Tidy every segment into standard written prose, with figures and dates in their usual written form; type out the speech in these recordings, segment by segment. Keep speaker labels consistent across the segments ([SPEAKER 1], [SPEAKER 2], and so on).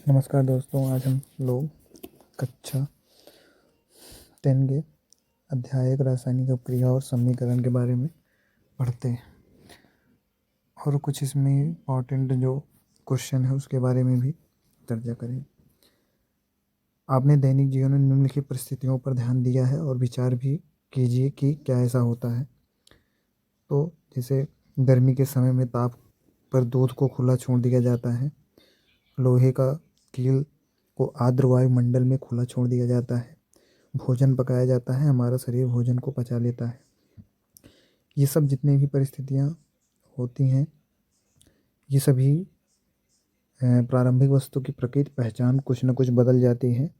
[SPEAKER 1] नमस्कार दोस्तों, आज हम लोग कक्षा 10 के अध्याय एक रासायनिक अपक्रिया और समीकरण के बारे में पढ़ते हैं और कुछ इसमें इम्पॉर्टेंट जो क्वेश्चन है उसके बारे में भी चर्चा करें। आपने दैनिक जीवन में निम्नलिखित परिस्थितियों पर ध्यान दिया है और विचार भी कीजिए कि क्या ऐसा होता है। तो जैसे गर्मी के समय में ताप पर दूध को खुला छोड़ दिया जाता है, लोहे का कील को आर्द्र वायुमंडल में खुला छोड़ दिया जाता है, भोजन पकाया जाता है, हमारा शरीर भोजन को पचा लेता है। ये सब जितनी भी परिस्थितियाँ होती हैं, ये सभी प्रारंभिक वस्तु की प्रकृति पहचान कुछ न कुछ बदल जाती है।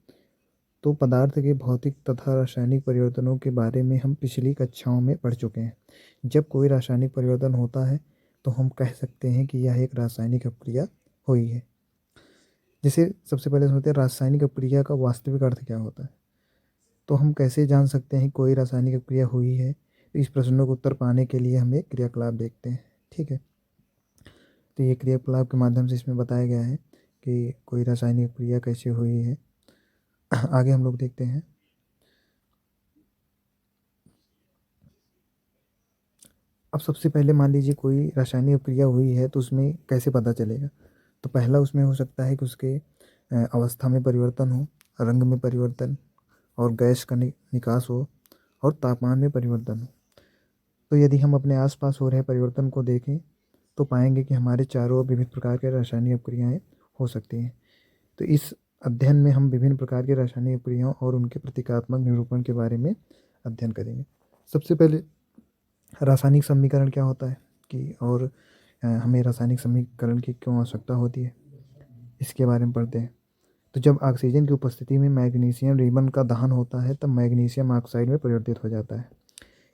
[SPEAKER 1] तो पदार्थ के भौतिक तथा रासायनिक परिवर्तनों के बारे में हम पिछली कक्षाओं में पढ़ चुके हैं। जब कोई रासायनिक परिवर्तन होता है तो हम कह सकते हैं कि यह एक रासायनिक अपक्रिया हुई है। जैसे सबसे पहले समझते हैं रासायनिक अपक्रिया का वास्तविक अर्थ क्या होता है। तो हम कैसे जान सकते हैं कोई रासायनिक अपक्रिया हुई है। तो इस प्रश्नों का उत्तर पाने के लिए हम एक क्रियाकलाप देखते हैं। ठीक है, तो ये क्रियाकलाप के माध्यम से इसमें बताया गया है कि कोई रासायनिक अपक्रिया कैसे हुई है। आगे हम लोग देखते हैं। अब सबसे पहले मान लीजिए कोई रासायनिक अपक्रिया हुई है तो उसमें कैसे पता चलेगा। तो पहला उसमें हो सकता है कि उसके अवस्था में परिवर्तन हो, रंग में परिवर्तन और गैस का निकास हो और तापमान में परिवर्तन हो। तो यदि हम अपने आसपास हो रहे परिवर्तन को देखें तो पाएंगे कि हमारे चारों ओर विभिन्न प्रकार के रासायनिक अपक्रियाएं हो सकती हैं। तो इस अध्ययन में हम विभिन्न प्रकार के रासायनिक अपक्रियाओं और उनके प्रतीकात्मक निरूपण के बारे में अध्ययन करेंगे। सबसे पहले रासायनिक समीकरण क्या होता है कि और हमें रासायनिक समीकरण की क्यों आवश्यकता होती है, इसके बारे में पढ़ते हैं। तो जब ऑक्सीजन की उपस्थिति में मैग्नीशियम रिबन का दहन होता है तब मैग्नीशियम ऑक्साइड में परिवर्तित हो जाता है।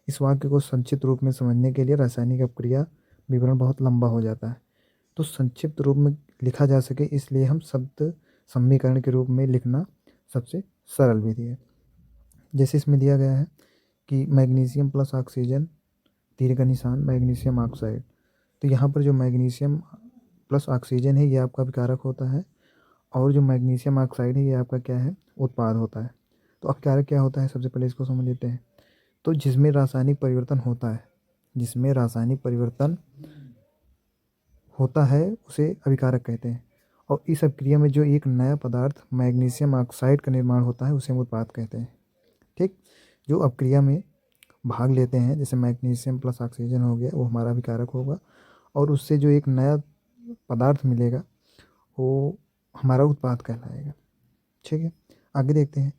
[SPEAKER 1] इस वाक्य को संक्षिप्त रूप में समझने के लिए रासायनिक अपक्रिया विवरण बहुत लंबा हो जाता है। तो संक्षिप्त रूप में लिखा जा सके इसलिए हम शब्द समीकरण के रूप में लिखना सबसे सरल विधि है। जैसे इसमें दिया गया है कि मैग्नीशियम प्लस ऑक्सीजन, तीर का निशान मैग्नीशियम ऑक्साइड। तो यहाँ पर जो मैग्नीशियम प्लस ऑक्सीजन है ये आपका विकारक होता है और जो मैग्नीशियम ऑक्साइड है ये आपका क्या है, उत्पाद होता है। तो अभिकारक क्या होता है, सबसे पहले इसको समझ लेते हैं। तो जिसमें रासायनिक परिवर्तन होता है, जिसमें रासायनिक परिवर्तन होता है उसे अभिकारक कहते हैं। और इस अभिक्रिया में जो एक नया पदार्थ मैग्नीशियम ऑक्साइड का निर्माण होता है उसे हम उत्पाद कहते हैं। ठीक, जो अभिक्रिया में भाग लेते हैं जैसे मैग्नीशियम प्लस ऑक्सीजन हो गया वो हमारा अभिकारक होगा और उससे जो एक नया पदार्थ मिलेगा वो हमारा उत्पाद कहलाएगा। ठीक है, आगे देखते हैं।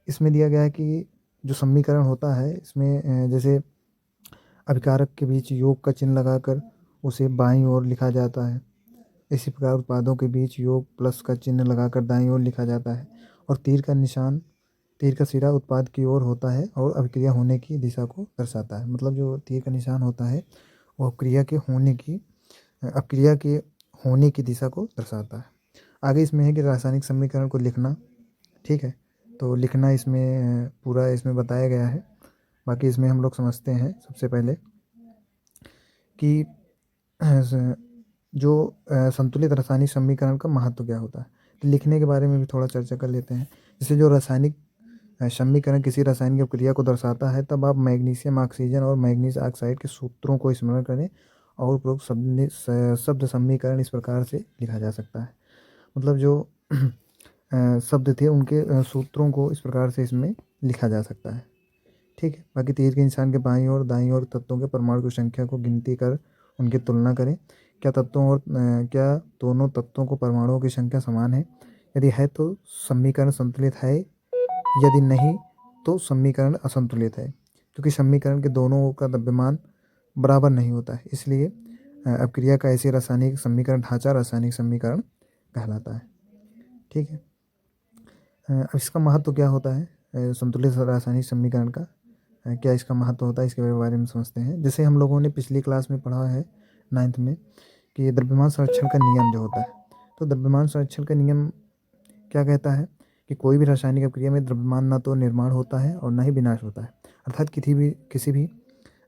[SPEAKER 1] इसमें दिया गया है कि जो समीकरण होता है इसमें जैसे अभिकारक के बीच योग का चिन्ह लगाकर उसे बाईं ओर लिखा जाता है। इसी प्रकार उत्पादों के बीच योग प्लस का चिन्ह लगाकर दाईं ओर लिखा जाता है और तीर का सिरा उत्पाद की ओर होता है और अभिक्रिया होने की दिशा को दर्शाता है। मतलब जो तीर का निशान होता है वो अपक्रिया के होने की दिशा को दर्शाता है। आगे इसमें है कि रासायनिक समीकरण को लिखना। ठीक है, तो लिखना इसमें पूरा इसमें बताया गया है। बाकी इसमें हम लोग समझते हैं सबसे पहले कि जो संतुलित रासायनिक समीकरण का महत्व क्या होता है। तो लिखने के बारे में भी थोड़ा चर्चा कर लेते हैं। जैसे जो रासायनिक समीकरण किसी रासायनिक क्रिया को दर्शाता है तब आप मैग्नीशियम ऑक्सीजन और मैग्नीज ऑक्साइड के सूत्रों को स्मरण करें और उपरोक्त शब्द समीकरण इस प्रकार से लिखा जा सकता है। मतलब जो शब्द थे उनके सूत्रों को इस प्रकार से इसमें लिखा जा सकता है। ठीक है, बाकी तीर के निशान के बाईं और दाईं ओर तत्वों के परमाणु की संख्या को गिनती कर उनकी तुलना करें। क्या दोनों तत्वों को परमाणुओं की संख्या समान है। यदि है तो समीकरण संतुलित है, यदि नहीं तो समीकरण असंतुलित है, क्योंकि समीकरण के दोनों का द्रव्यमान बराबर नहीं होता है। इसलिए अपक्रिया का ऐसे रासायनिक समीकरण ढांचा रासायनिक समीकरण कहलाता है। ठीक है, अब इसका महत्व क्या होता है, संतुलित रासायनिक समीकरण का क्या इसका महत्व होता है इसके बारे में समझते हैं। जैसे हम लोगों ने पिछली क्लास में पढ़ा है 9th में कि द्रव्यमान संरक्षण का नियम जो होता है। तो द्रव्यमान संरक्षण का नियम क्या कहता है कि कोई भी रासायनिक अपक्रिया में द्रव्यमान न तो निर्माण होता है और न ही विनाश होता है। अर्थात किसी भी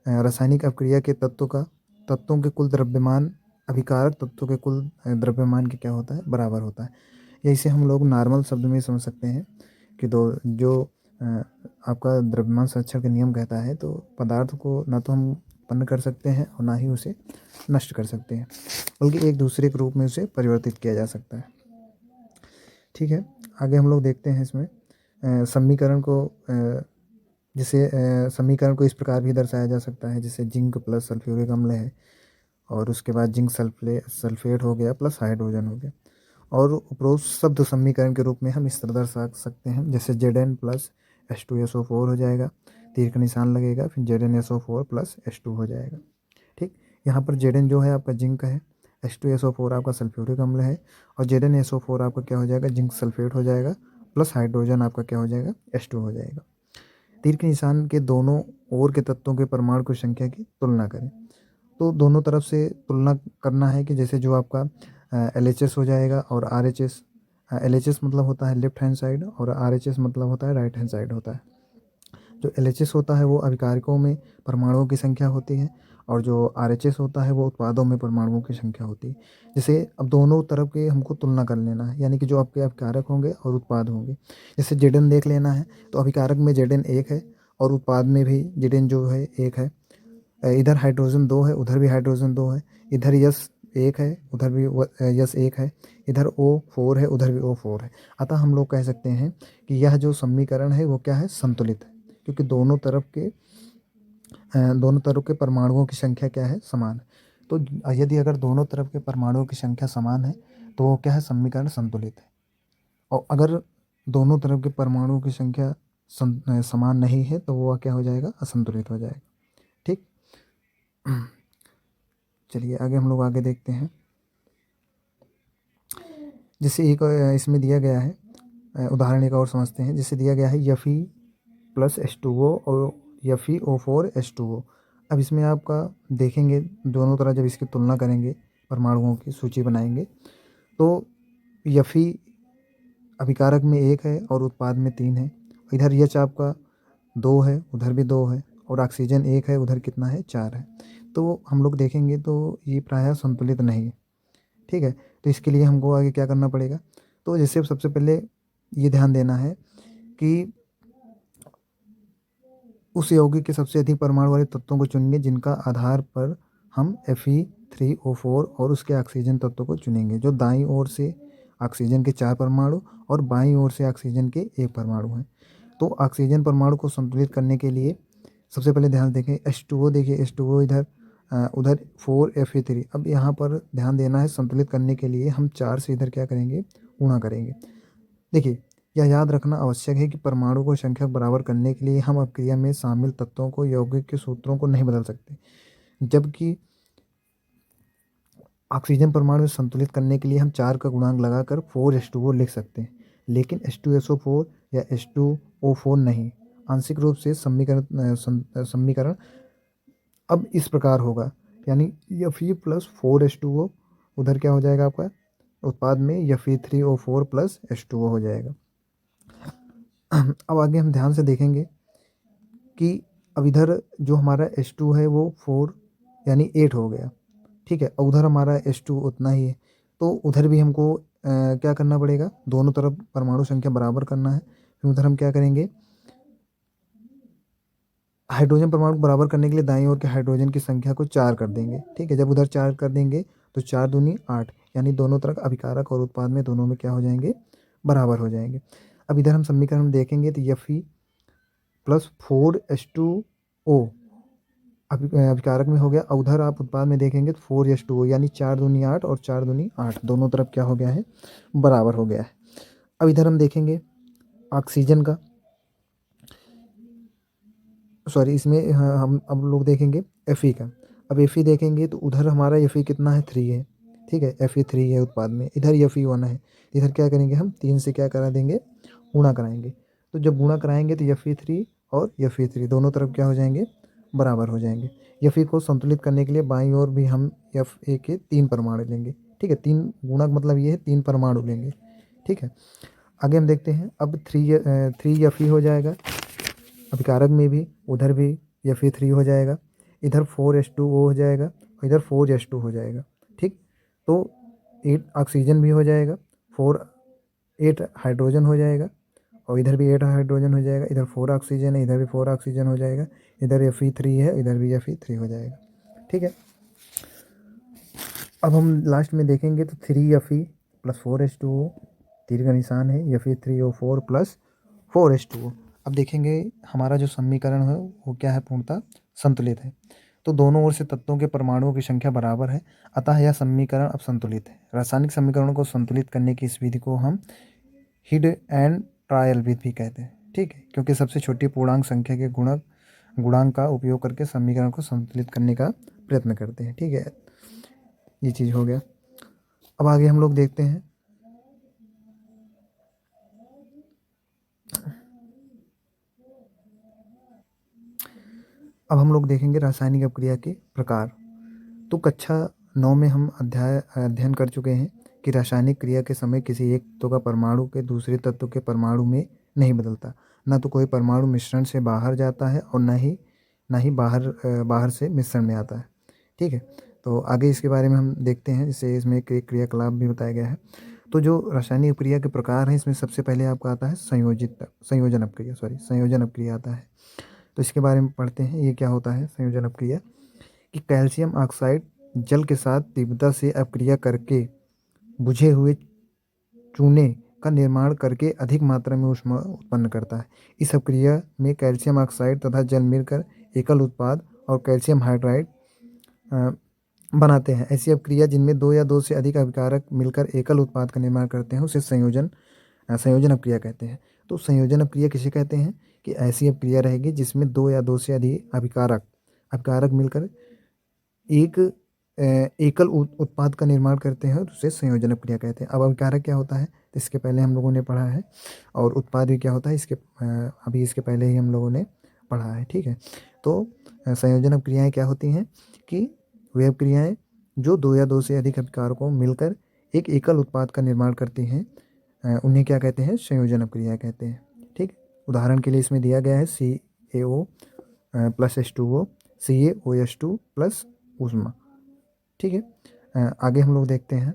[SPEAKER 1] रासायनिक अपक्रिया के तत्वों के कुल द्रव्यमान अभिकारक तत्वों के कुल द्रव्यमान के क्या होता है, बराबर होता है। या इसे हम लोग नॉर्मल शब्द में समझ सकते हैं कि दो जो आपका द्रव्यमान संरक्षण का नियम कहता है, तो पदार्थ को ना तो हम उत्पन्न कर सकते हैं और ना ही उसे नष्ट कर सकते हैं, बल्कि एक दूसरे के रूप में उसे परिवर्तित किया जा सकता है। ठीक है, आगे हम लोग देखते हैं इसमें समीकरण को जिसे समीकरण को इस प्रकार भी दर्शाया जा सकता है, जैसे जिंक प्लस सल्फ्यूरिक अम्ल है और उसके बाद जिंक सल्फेट हो गया प्लस हाइड्रोजन हो गया, और उपरोक्त शब्द समीकरण के रूप में हम इस तरह दर्शा सकते हैं, जैसे Zn प्लस H2SO4 हो जाएगा, तीर का निशान लगेगा, फिर ZnSO4 प्लस H2 हो जाएगा। ठीक, यहाँ पर Zn जो है आपका जिंक है, H2SO4 आपका सल्फ्यूरिक अम्ल है, और ZnSO4 आपका क्या हो जाएगा, जिंक सल्फेट हो जाएगा, प्लस हाइड्रोजन आपका क्या हो जाएगा, H2 हो जाएगा। तीर के निशान के दोनों ओर के तत्वों के परमाणु की संख्या की तुलना करें। तो दोनों तरफ से तुलना करना है कि जैसे जो आपका LHS हो जाएगा और RHS, LHS मतलब होता है लेफ्ट हैंड साइड और RHS मतलब होता है राइट हैंड साइड होता है। जो LHS होता है वो अभिकारकों में परमाणुओं की संख्या होती है, और जो RHS होता है वो उत्पादों में परमाणुओं की संख्या होती है। जैसे अब दोनों तरफ के हमको तुलना कर लेना है, यानी कि जो आपके अभिकारक होंगे और उत्पाद होंगे। जैसे Zn देख लेना है, तो अभिकारक में Zn 1 है और उत्पाद में भी Zn जो है 1 है। इधर हाइड्रोजन 2 है, उधर भी हाइड्रोजन 2 है, इधर यस 1 है, उधर भी यस 1 है, इधर O4 है, उधर भी O4 है। अतः हम लोग कह सकते हैं कि यह जो समीकरण है वो क्या है, संतुलित है, क्योंकि दोनों तरफ के परमाणुओं की संख्या क्या है, समान है। तो यदि अगर दोनों तरफ के परमाणुओं की संख्या समान है तो वो क्या है, समीकरण संतुलित है। और अगर दोनों तरफ के परमाणुओं की संख्या समान नहीं है तो वो क्या हो जाएगा, असंतुलित हो जाएगा। ठीक, चलिए आगे हम लोग आगे देखते हैं। जैसे एक इसमें दिया गया है उदाहरण एक और समझते हैं, जिसे दिया गया है Fe प्लस H2O और FeO4 H2O। अब इसमें आपका देखेंगे दोनों तरह जब इसकी तुलना करेंगे, परमाणुओं की सूची बनाएंगे, तो Fe अभिकारक में 1 है और उत्पाद में 3 है, इधर H आपका 2 है, उधर भी 2 है, और ऑक्सीजन 1 है, उधर कितना है, 4 है। तो हम लोग देखेंगे तो ये प्रायः संतुलित नहीं है। ठीक है, तो इसके लिए हमको आगे क्या करना पड़ेगा, तो जैसे सबसे पहले ये ध्यान देना है कि उस यौगिक के सबसे अधिक परमाणु वाले तत्वों को चुनेंगे जिनका आधार पर हम Fe3O4 और उसके ऑक्सीजन तत्वों को चुनेंगे, जो दाईं ओर से ऑक्सीजन के 4 परमाणु और बाईं ओर से ऑक्सीजन के 1 परमाणु हैं। तो ऑक्सीजन परमाणु को संतुलित करने के लिए सबसे पहले ध्यान देखें H2O, देखिए H2O इधर उधर 4Fe3। अब यहाँ पर ध्यान देना है, संतुलित करने के लिए हम 4 से इधर क्या करेंगे, गुणा करेंगे। देखिए, यह याद रखना आवश्यक है कि परमाणु को संख्या बराबर करने के लिए हम अभिक्रिया में शामिल तत्वों को यौगिक के सूत्रों को नहीं बदल सकते, जबकि ऑक्सीजन परमाणु संतुलित करने के लिए हम 4 का गुणांक लगाकर 4H2O लिख सकते हैं, लेकिन H2SO4 या H2O4 नहीं। आंशिक रूप से समीकरण अब इस प्रकार होगा, यानी Fe प्लस 4H2O, उधर क्या हो जाएगा आपका उत्पाद में Fe3O4 प्लस H2O हो जाएगा। अब आगे हम ध्यान से देखेंगे कि अब इधर जो हमारा H2 है वो 4 यानी 8 हो गया। ठीक है, और उधर हमारा H2 उतना ही है, तो उधर भी हमको क्या करना पड़ेगा, दोनों तरफ परमाणु संख्या बराबर करना है। फिर उधर हम क्या करेंगे, हाइड्रोजन परमाणु को बराबर करने के लिए दाईं ओर के हाइड्रोजन की संख्या को 4 कर देंगे। ठीक है, जब उधर 4 कर देंगे तो 4 दूनी 8, यानी दोनों तरफ अभिकारक और उत्पाद में दोनों में क्या हो जाएंगे, बराबर हो जाएंगे। अब इधर हम समीकरण देखेंगे तो Fe प्लस 4H2O अभिकारक में हो गया, और उधर आप उत्पाद में देखेंगे तो 4H2O, यानी 4 दूनी 8 और 4 दूनी 8, दोनों तरफ क्या हो गया है, बराबर हो गया है। अब इधर हम देखेंगे ऑक्सीजन का, सॉरी इसमें हम अब लोग देखेंगे Fe का। अब Fe देखेंगे तो उधर हमारा Fe कितना है, 3 है। ठीक है, Fe3 है उत्पाद में, इधर Fe1 है, इधर क्या करेंगे हम 3 से क्या करा देंगे, गुणा कराएंगे। तो जब गुणा कराएंगे तो Fe3 और Fe3 दोनों तरफ क्या हो जाएंगे, बराबर हो जाएंगे। Fe को संतुलित करने के लिए बाईं ओर भी हम Fa के 3 परमाणु लेंगे। ठीक है, 3 गुणक मतलब ये है 3 परमाणु लेंगे। ठीक है, आगे हम देखते हैं। अब 3 Fe हो जाएगा अभिकारक में भी, उधर भी Fe3 हो जाएगा, इधर 4H2O हो जाएगा और इधर 4H2 हो जाएगा। ठीक, तो 8 ऑक्सीजन भी हो जाएगा, 4 8 हाइड्रोजन हो जाएगा और इधर भी 8 हाइड्रोजन हो जाएगा, इधर 4 ऑक्सीजन है, इधर भी 4 ऑक्सीजन हो जाएगा, इधर Fe3 है, इधर भी Fe3 हो जाएगा। ठीक है, अब हम लास्ट में देखेंगे तो 3Fe प्लस 4H2O, तीर का निशान है, Fe3O4 प्लस 4H2O। अब देखेंगे हमारा जो समीकरण है वो क्या है, पूर्णतः संतुलित है। तो दोनों ओर से तत्वों के परमाणुओं की संख्या बराबर है, अतः यह समीकरण अब संतुलित है। रासायनिक समीकरणों को संतुलित करने की इस विधि को हम हिड एंड ट्रायल विधि भी कहते हैं। ठीक है, क्योंकि सबसे छोटी पूर्णांक संख्या के गुणांक का उपयोग करके समीकरण को संतुलित करने का प्रयत्न करते हैं। ठीक है, ये चीज़ हो गया। अब आगे हम लोग देखते हैं अब हम लोग देखेंगे रासायनिक अपक्रिया के प्रकार। तो कक्षा 9 में हम अध्ययन कर चुके हैं कि रासायनिक क्रिया के समय किसी एक तत्व का परमाणु के दूसरे तत्व के परमाणु में नहीं बदलता, ना तो कोई परमाणु मिश्रण से बाहर जाता है और ना ही बाहर से मिश्रण में आता है। ठीक है, तो आगे इसके बारे में हम देखते हैं, जैसे इसमें एक क्रियाकलाप भी बताया गया है। तो जो रासायनिक अपक्रिया के प्रकार हैं, इसमें सबसे पहले आपका आता है संयोजन अपक्रिया आता है। तो इसके बारे में पढ़ते हैं, ये क्या होता है संयोजन अपक्रिया। कि कैल्शियम ऑक्साइड जल के साथ तीव्रता से अपक्रिया करके बुझे हुए चूने का निर्माण करके अधिक मात्रा में ऊष्मा उत्पन्न करता है। इस अपक्रिया में कैल्शियम ऑक्साइड तथा जल मिलकर एकल उत्पाद और कैल्शियम हाइड्राइड बनाते हैं। ऐसी अपक्रिया जिनमें 2 या 2 से अधिक अभिकारक मिलकर एकल उत्पाद का निर्माण करते हैं उसे संयोजन अपक्रिया कहते हैं। तो संयोजन अपक्रिया किसे कहते हैं कि ऐसी अपक्रिया रहेगी जिसमें 2 या 2 से अधिक अभिकारक मिलकर एक एकल उत्पाद का निर्माण करते हैं, तो उसे संयोजन अपक्रिया कहते हैं। अब अभिकारक क्या होता है, तो इसके पहले हम लोगों ने पढ़ा है, और उत्पाद भी क्या होता है अभी इसके पहले ही हम लोगों ने पढ़ा है। ठीक है, तो संयोजन अपक्रियाएँ क्या होती हैं कि वे अपक्रियाएँ जो 2 या 2 से अधिक अभिकारकों मिलकर एक एकल उत्पाद का निर्माण करती हैं, उन्हें क्या कहते हैं, संयोजन अपक्रिया कहते हैं। ठीक, उदाहरण के लिए इसमें दिया गया है CaO plus H2O, CaOH2 plus ऊष्मा। ठीक है, आगे हम लोग देखते हैं,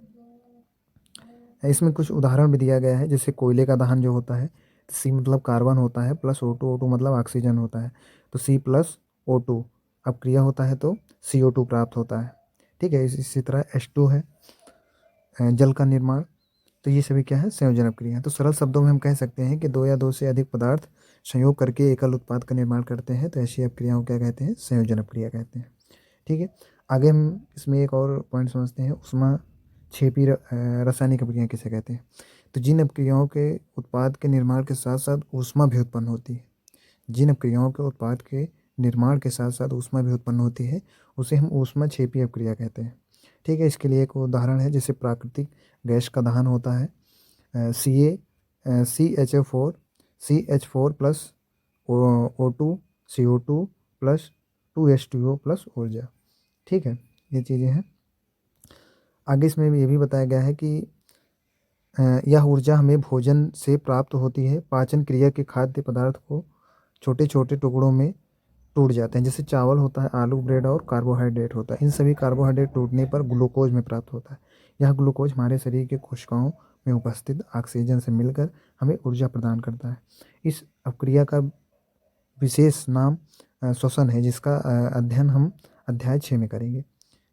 [SPEAKER 1] इसमें कुछ उदाहरण भी दिया गया है, जैसे कोयले का दहन जो होता है, C मतलब कार्बन होता है, प्लस O2 मतलब ऑक्सीजन होता है, तो C प्लस O2 अपक्रिया होता है तो CO2 प्राप्त होता है। ठीक है, इसी तरह H2 है, जल का निर्माण, तो ये सभी क्या है, संयोजन अपक्रिया। तो सरल शब्दों में हम कह सकते हैं कि 2 या 2 से अधिक पदार्थ संयोग करके एकल उत्पाद का निर्माण करते हैं, तो ऐसी अपक्रियाओं क्या कहते हैं, संयोजन अपक्रिया कहते हैं। ठीक है, आगे हम इसमें एक और पॉइंट समझते हैं, ऊष्माक्षेपी रासायनिक अपक्रिया किसे कहते हैं। तो जिन अपक्रियाओं के उत्पाद के निर्माण के साथ साथ ऊष्मा भी उत्पन्न होती है, जिन अपक्रियाओं के उत्पाद के निर्माण के साथ साथ ऊष्मा भी उत्पन्न होती है, उसे हम ऊष्माक्षेपी अपक्रिया कहते हैं। ठीक है, इसके लिए एक उदाहरण है, जैसे प्राकृतिक गैस का दहन होता है, CH4 plus O2 CO2 plus 2H2O plus ऊर्जा। ठीक है, ये चीज़ें हैं। आगे इसमें ये भी बताया गया है कि यह ऊर्जा हमें भोजन से प्राप्त होती है। पाचन क्रिया के खाद्य पदार्थ को छोटे छोटे टुकड़ों में टूट जाते हैं, जैसे चावल होता है, आलू, ब्रेड और कार्बोहाइड्रेट होता है। इन सभी कार्बोहाइड्रेट टूटने पर ग्लूकोज में प्राप्त होता है। यह ग्लूकोज हमारे शरीर के कोशिकाओं में उपस्थित ऑक्सीजन से मिलकर हमें ऊर्जा प्रदान करता है। इस अपक्रिया का विशेष नाम श्वसन है, जिसका अध्ययन हम अध्याय 6 में करेंगे।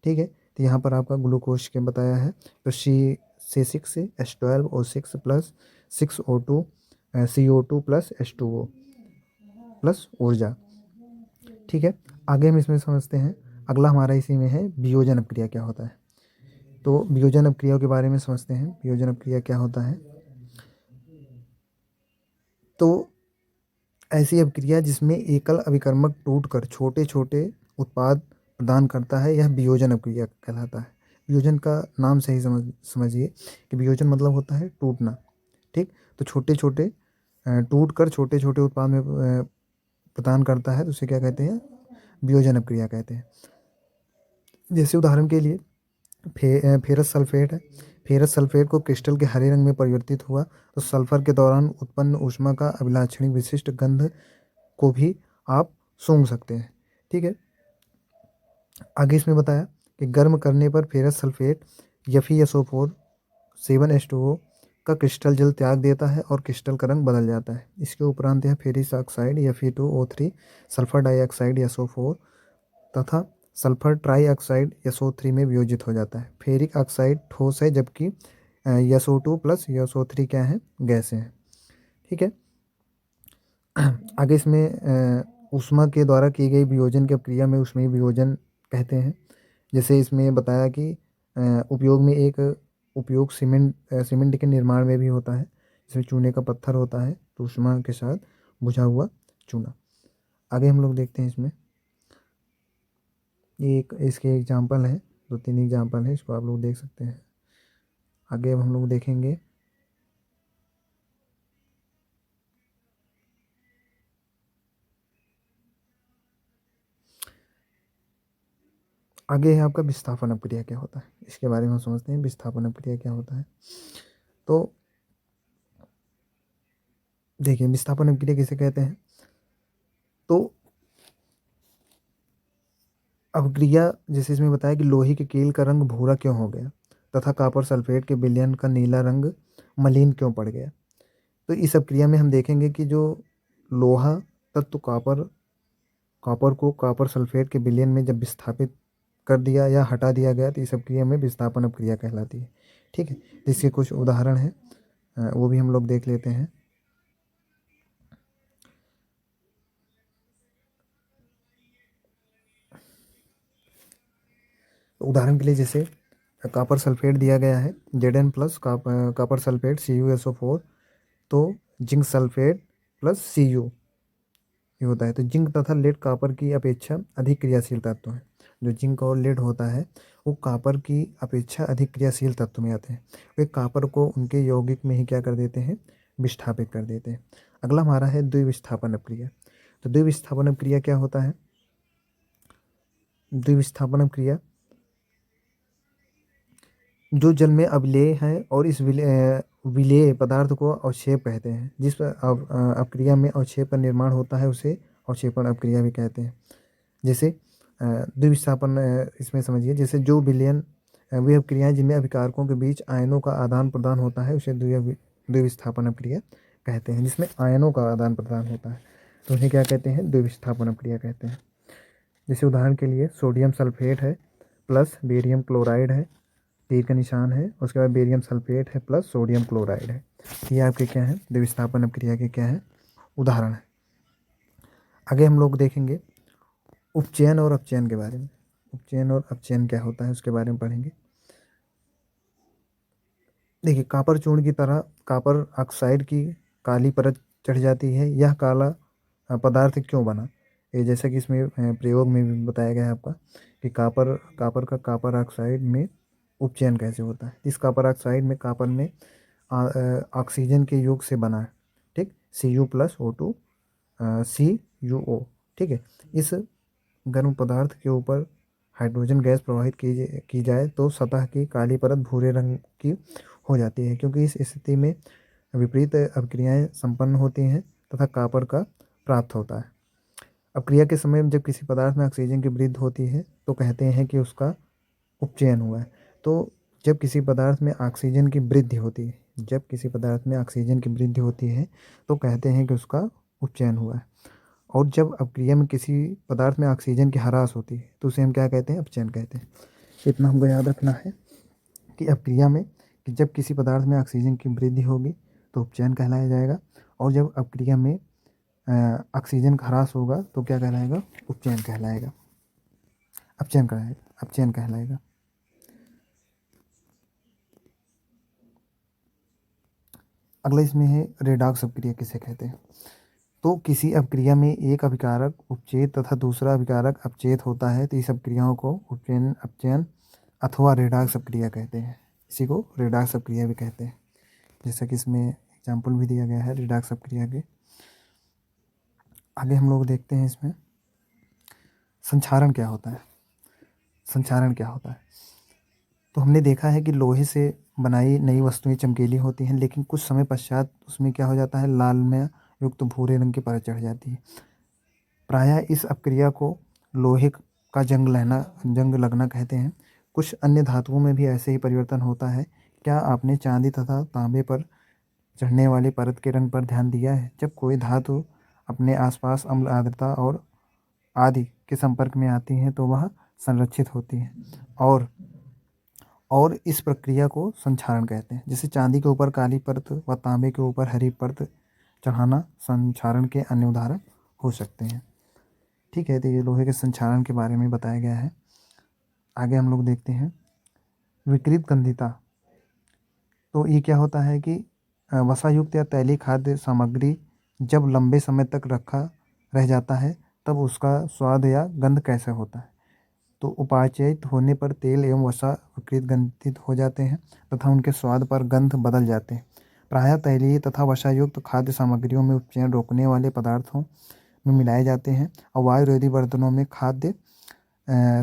[SPEAKER 1] ठीक है, तो यहाँ पर आपका ग्लूकोज के बताया है, तो C6 H12O6 plus 6O2 CO2 plus H2O plus ऊर्जा। ठीक है, आगे हम इसमें समझते हैं, अगला हमारा इसी में है वियोजन अपक्रिया क्या होता है। तो वियोजन अपक्रिया के बारे में समझते हैं, वियोजन अपक्रिया क्या होता है। तो ऐसी अपक्रिया जिसमें एकल अभिकर्मक टूटकर छोटे छोटे उत्पाद प्रदान करता है, यह वियोजन अपक्रिया कहलाता है। वियोजन का नाम से ही समझिए कि वियोजन मतलब होता है टूटना। ठीक, तो छोटे छोटे टूट कर छोटे छोटे उत्पाद में प्रदान करता है, तो उसे क्या कहते हैं, वियोजन अपक्रिया कहते हैं। जैसे उदाहरण के लिए फेरस सल्फेट है, फेरस सल्फेट को क्रिस्टल के हरे रंग में परिवर्तित हुआ तो सल्फर के दौरान उत्पन्न ऊष्मा का अभिलाक्षणिक विशिष्ट गंध को भी आप सूंघ सकते हैं। ठीक है, आगे इसमें बताया कि गर्म करने पर फेरस सल्फेट FeSO4 7H2O का क्रिस्टल जल त्याग देता है और क्रिस्टल का रंग बदल जाता है। इसके उपरांत यह ferric oxide Fe2O3, sulphur dioxide SO4 तथा सल्फर ट्राईऑक्साइड SO3 में वियोजित हो जाता है। फेरिक ऑक्साइड ठोस है जबकि SO2 प्लस SO3 क्या है, गैस है। ठीक है। आगे इसमें ऊष्मा के द्वारा की गई वियोजन की प्रक्रिया में ऊष्मीय वियोजन कहते हैं। जैसे इसमें बताया कि उपयोग सीमेंट के निर्माण में भी होता है। इसमें चूने का पत्थर होता है तो ऊष्मा के साथ बुझा हुआ चूना। आगे हम लोग देखते हैं इसमें ये एक इसके एग्जाम्पल है, 2-3 एग्जाम्पल है, इसको आप लोग देख सकते हैं। आगे अब हम लोग देखेंगे आगे है आपका विस्थापन अपक्रिया क्या होता है, इसके बारे में हम समझते हैं। विस्थापन अपक्रिया क्या होता है, तो देखिए विस्थापन अपक्रिया किसे कहते हैं। तो अपक्रिया जैसे इसमें बताया कि लोहे के कील का रंग भूरा क्यों हो गया तथा कॉपर सल्फेट के विलयन का नीला रंग मलिन क्यों पड़ गया। तो इस अपक्रिया में हम देखेंगे कि जो लोहा तत्व कॉपर को कॉपर सल्फेट के विलयन में जब विस्थापित कर दिया या हटा दिया गया तो इस अपक्रिया में विस्थापन अपक्रिया कहलाती है। ठीक है। तो इसके कुछ उदाहरण हैं, वो भी हम लोग देख लेते हैं। उदाहरण के लिए जैसे कॉपर सल्फेट दिया गया है Zn plus copper sulphate CuSO4, तो जिंक सल्फेट प्लस Cu ये होता है। तो जिंक तथा लेड कॉपर की अपेक्षा अधिक क्रियाशील तत्व हैं। जो जिंक और लेड होता है वो कॉपर की अपेक्षा अधिक क्रियाशील तत्व में आते हैं। वे कॉपर को उनके यौगिक में ही क्या कर देते हैं, विस्थापित कर देते हैं। अगला हमारा है द्विविस्थापन अपक्रिया। तो द्विविस्थापन अपक्रिया क्या होता है। द्विविस्थापन अपक्रिया जो जल में अवलेय है और इस विलेय पदार्थ को अवक्षेप कहते हैं। जिस अपक्रिया में अवक्षेप का निर्माण होता है उसे अवक्षेपण अपक्रिया भी कहते हैं। जैसे द्विविस्थापन इसमें समझिए, जैसे जो विलयन वे अपक्रियाएं जिनमें अभिकारकों के बीच आयनों का आदान प्रदान होता है उसे द्विविस्थापन अपक्रिया कहते हैं। जिसमें आयनों का आदान प्रदान होता है तो उन्हें क्या कहते हैं, द्विविस्थापन अपक्रिया कहते हैं। जैसे उदाहरण के लिए सोडियम सल्फेट है प्लस बेरियम क्लोराइड है, तीर का निशान है, उसके बाद बेरियम सल्फेट है प्लस सोडियम क्लोराइड है। ये आपके क्या है, द्विविस्थापन अपक्रिया के क्या है, उदाहरण है। आगे हम लोग देखेंगे उपचयन और अपचयन के बारे में। उपचयन और अपचयन क्या होता है उसके बारे में पढ़ेंगे। देखिए कॉपर चूर्ण की तरह कॉपर ऑक्साइड की काली परत चढ़ जाती है। यह काला पदार्थ क्यों बना, ये जैसा कि इसमें प्रयोग में भी बताया गया है आपका कि कॉपर का कॉपर ऑक्साइड में उपचयन कैसे होता है। इस कॉपर ऑक्साइड में कॉपर में ऑक्सीजन के योग से बना है। ठीक, Cu+O2 CuO। ठीक है। इस गर्म पदार्थ के ऊपर हाइड्रोजन गैस प्रवाहित की जाए तो सतह की काली परत भूरे रंग की हो जाती है, क्योंकि इस स्थिति में विपरीत अपक्रियाएं संपन्न होती हैं तथा कॉपर का प्राप्त होता है। अपक्रिया के समय जब किसी पदार्थ में ऑक्सीजन की वृद्धि होती है तो कहते हैं कि उसका उपचयन हुआ है। तो जब किसी पदार्थ में ऑक्सीजन की वृद्धि होती है, जब किसी पदार्थ में ऑक्सीजन की वृद्धि होती है तो कहते हैं कि उसका उपचयन हुआ है। और जब अपक्रिया में किसी पदार्थ में ऑक्सीजन की ह्रास होती है तो उसे हम क्या कहते हैं, अपचयन कहते हैं। इतना हमको याद रखना है कि अपक्रिया में कि जब किसी पदार्थ में ऑक्सीजन की वृद्धि होगी तो उपचयन कहलाया जाएगा, और जब अपक्रिया में ऑक्सीजन का ह्रास होगा तो क्या कहलाएगा, उपचयन कहलाएगा, अपचयन कहलाएगा। अगला इसमें है रेडॉक्स अपक्रिया किसे कहते हैं। तो किसी अपक्रिया में एक अभिकारक उपचेत तथा दूसरा अभिकारक अपचेत होता है तो इस अपक्रियाओं को उपचयन, अपचयन अथवा रेडॉक्स अपक्रिया कहते हैं। इसी को रेडॉक्स अपक्रिया भी कहते हैं, जैसा कि इसमें एग्जाम्पल भी दिया गया है रेडॉक्स अपक्रिया के। आगे हम लोग देखते हैं इसमें संक्षारण क्या होता है। संक्षारण क्या होता है, तो हमने देखा है कि लोहे से बनाई नई वस्तुएं चमकीली होती हैं, लेकिन कुछ समय पश्चात उसमें क्या हो जाता है, लालमय युक्त भूरे रंग की परत चढ़ जाती है। प्रायः इस अपक्रिया को लोहे का जंग लगना कहते हैं। कुछ अन्य धातुओं में भी ऐसे ही परिवर्तन होता है। क्या आपने चांदी तथा तांबे पर चढ़ने वाली परत के रंग पर ध्यान दिया है? जब कोई धातु अपने आसपास अम्ल, आर्द्रता और आदि के संपर्क में आती हैं तो वह संरक्षित होती है और इस प्रक्रिया को संक्षारण कहते हैं। जैसे चांदी के ऊपर काली परत व तांबे के ऊपर हरी परत चढ़ाना संक्षारण के अन्य उदाहरण हो सकते हैं। ठीक है, तो ये लोहे के संक्षारण के बारे में बताया गया है। आगे हम लोग देखते हैं विकृत गंधिता। तो ये क्या होता है कि वसायुक्त या तैलीय खाद्य सामग्री जब लंबे समय तक रखा रह जाता है तब उसका स्वाद या गंध कैसे होता है? तो उपाचयित होने पर तेल एवं वसा विकृत गंधित हो जाते हैं तथा उनके स्वाद पर गंध बदल जाते हैं। प्रायः तैलीय तथा वसायुक्त खाद्य सामग्रियों में उपचयन रोकने वाले पदार्थों में मिलाए जाते हैं और वायुरोधी बर्तनों में खाद्य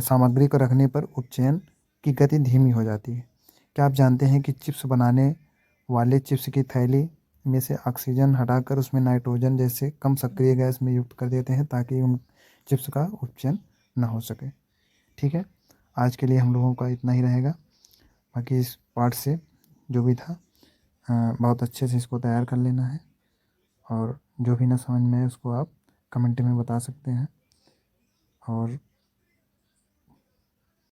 [SPEAKER 1] सामग्री को रखने पर उपचयन की गति धीमी हो जाती है। क्या आप जानते हैं कि चिप्स बनाने वाले चिप्स की थैली में से ऑक्सीजन हटाकर उसमें नाइट्रोजन जैसे कम सक्रिय गैस में युक्त कर देते हैं ताकि उन चिप्स का उपचयन ना हो सके। ठीक है, आज के लिए हम लोगों का इतना ही रहेगा। बाकी इस पार्ट से जो भी था बहुत अच्छे से इसको तैयार कर लेना है और जो भी ना समझ में आए उसको आप कमेंट में बता सकते हैं। और